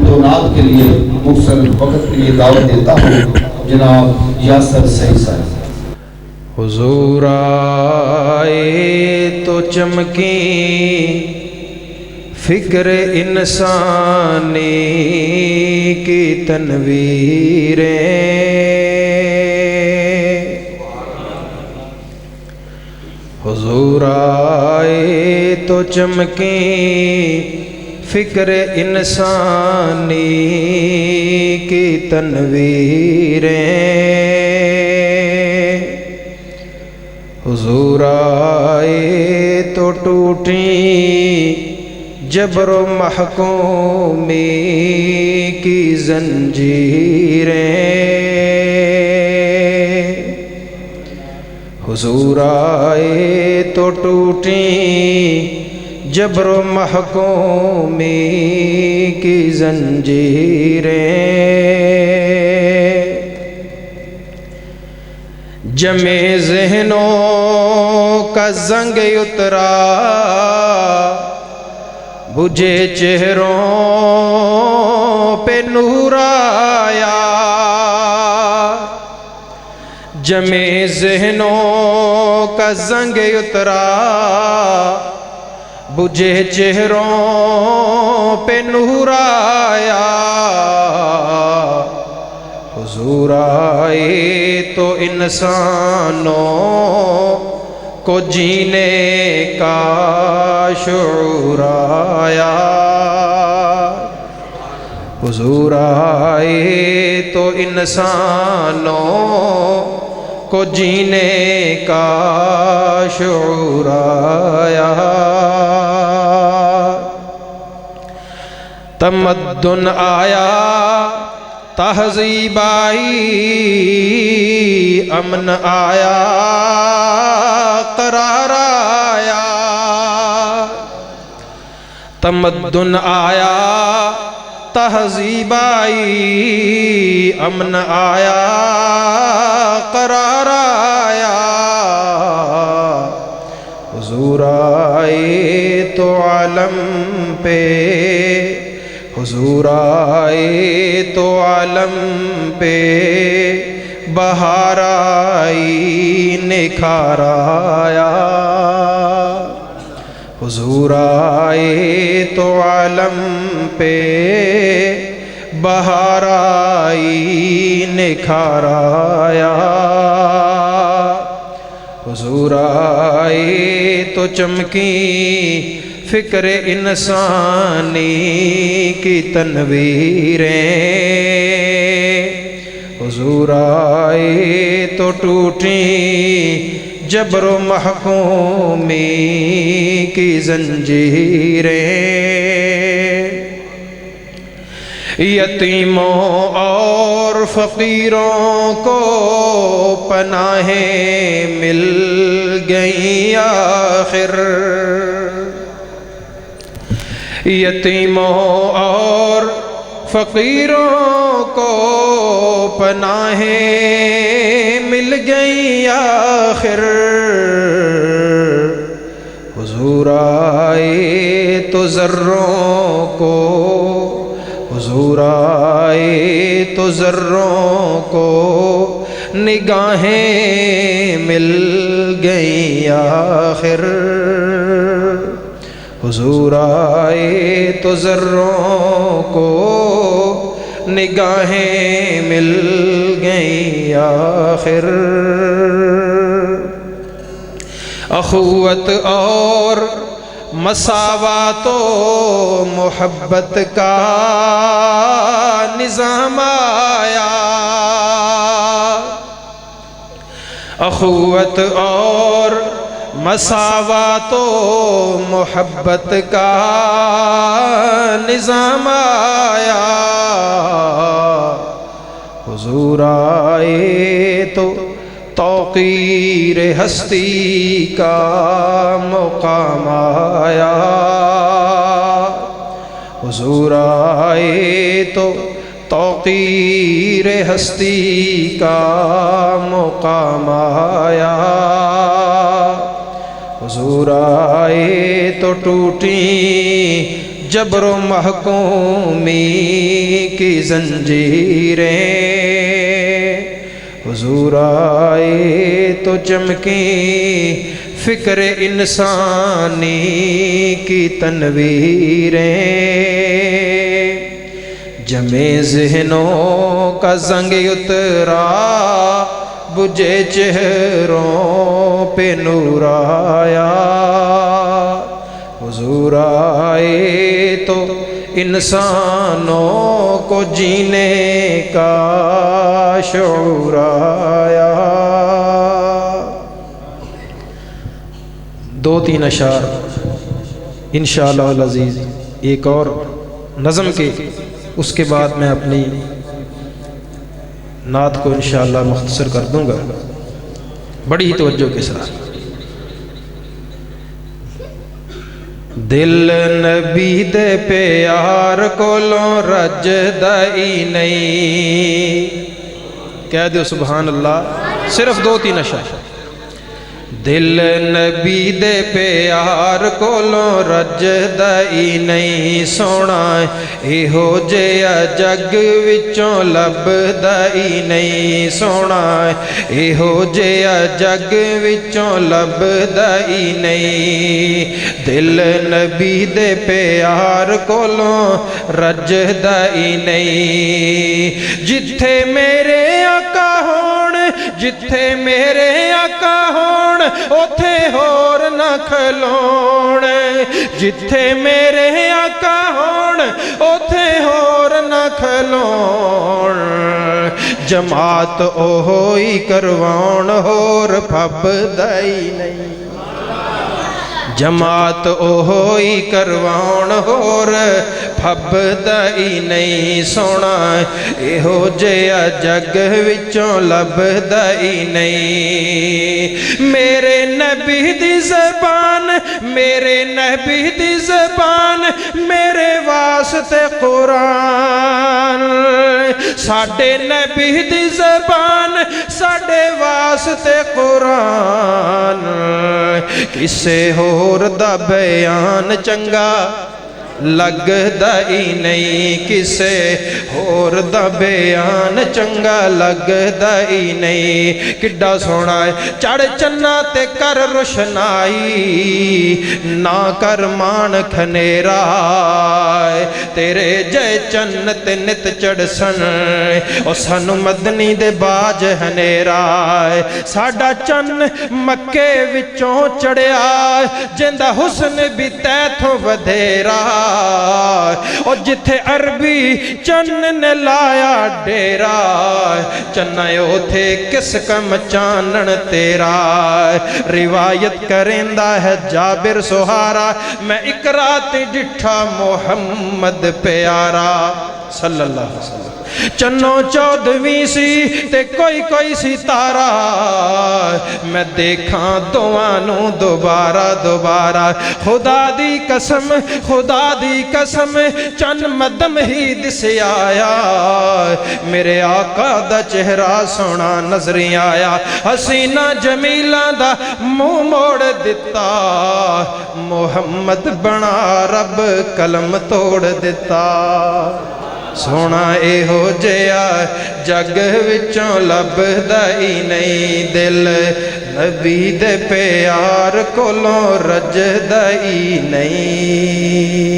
و نعت کے لیے مختصر وقت کے لیے دعوت دیتا ہوں جناب یاسر سعید صاحب۔ حضور آئے تو چمکی فکر انسانی کی تنویریں، حضور آئے تو چمکی فکر انسانی کی تنویریں، حضور آئے تو ٹوٹی جبر و محکومی کی زنجیریں، حضور آئے تو ٹوٹی جبر و محکومی کی زنجیریں، جمع ذہنوں کا زنگ اترا بجھے چہروں پہ نور آیا، جمع ذہنوں کا زنگ اترا بجھے چہروں پہ نور آیا، حضور آئے تو انسانوں کو جینے کا شعور آیا، حضور آئے تو انسانوں کو جینے کا شعور آیا، تمدن آیا تہذیب آئی امن آیا قرار آیا، تمدن آیا تہذیب آئی امن آیا قرار آیا، حضور آئے تو عالم پہ، حضور آئے تو عالم پہ بہار آئی نکھار آیا، حضور آئے تو عالم پہ بہار آئی نکھار آیا، حضور آئے تو چمکی فکر انسانی کی تنویریں، حضور آئے تو ٹوٹی جبر و محکومی کی زنجیریں، یتیموں اور فقیروں کو پناہیں مل گئیں آخر، یتیموں اور فقیروں کو پناہیں مل گئیں آخر، حضور آئے تو ذروں کو، حضور آئے تو ذروں کو نگاہیں مل گئیں آخر، حضور آئے تو ذروں کو نگاہیں مل گئیں آخر، اخوت اور مساوات و محبت کا نظام آیا، اخوت اور مساوات و محبت کا نظام آیا، حضور آئے تو توقیر ہستی کا مقام آیا، حضور آئے تو توقیر ہستی کا مقام آیا، حضور آئے تو ٹوٹی جبر و محکومی زنجیریں، حضور آئے تو چمکی فکر انسانی کی تنویریں، جمے ذہنوں کا زنگ اترا، بجھے چہروں پہ نور آیا، حضور آئے تو انسانوں کو جینے کا شعور آیا۔ دو تین اشعار انشاءاللہ العزیز ایک اور نظم کے، اس کے بعد میں اپنی نعت کو انشاءاللہ مختصر کر دوں گا بڑی ہی توجہ کے ساتھ۔ دل نبی دے پیار کولوں رجدا ہی نہیں، کہہ دو سبحان اللہ، صرف دو تین اشعار۔ دل نبی دے پیار کولوں رجدا ہی نہیں، سونا ایہو جیا جگ وچوں لبدا ہی نہیں، سونا ایہو جیا جگ وچوں لبدا ہی نہیں، دل نبی دے پیار کولوں رجدا ہی نہیں، جتھے میرے آقا ہون، جتھے میرے آقا ہون اوتھے ہور نہ کھلون، جتھے میرے آقا ہون اوتھے ہور نہ کھلون، جماعت اوہی کرواؤن ہور پھبدا ہی نہیں، جماعت اوہی کرواؤن ہور پھبدا ہی نہیں، سونا ایہو جیا جگ وچوں لبدا ہی نہیں، میرے نبی دی زبان، میرے نبی دی زبان، میرے واسطے قرآن، ساڈے نبی دی زبان، ساڈے واسطے قرآن، کسے ہور دا بیان چنگا لگدا ہی نہیں، کسے ہور دا بیان چنگا لگدا ہی نہیں، کڈا سونا ہے چڑھ چنا تے کر روشنائی، نہ کر مان کھنیرا، تیرے جے چن تے نت چڑھسن، او سانو مدنی دے باج ہنیرا، ساڈا چن مکے وچوں چڑھیا، جندا حسن بھی تیتھوں ودھیرا، اور جتھے عربی چن نے لایا ڈیرا، چنائیو تھے کس کم چانن تیرا، روایت کرندہ ہے جابر سہارا، میں اقرات ڈٹھا محمد پیارا صلی اللہ علیہ وسلم، چنوں چودویں سی تے کوئی کوئی ستارہ، میں دیکھاں دوانوں دوبارہ دوبارہ، خدا دی قسم خدا دی قسم چند مدم ہی دس آیا، میرے آقا دا چہرہ سونا نظری آیا، حسینہ جمیلہ دا منہ موڑ دیتا، محمد بنا رب قلم توڑ دیتا، سونا ایہو جیا جگ وچوں لبدا ہی نہیں، دل نبی دے پیار کولوں رجدا ہی نہیں۔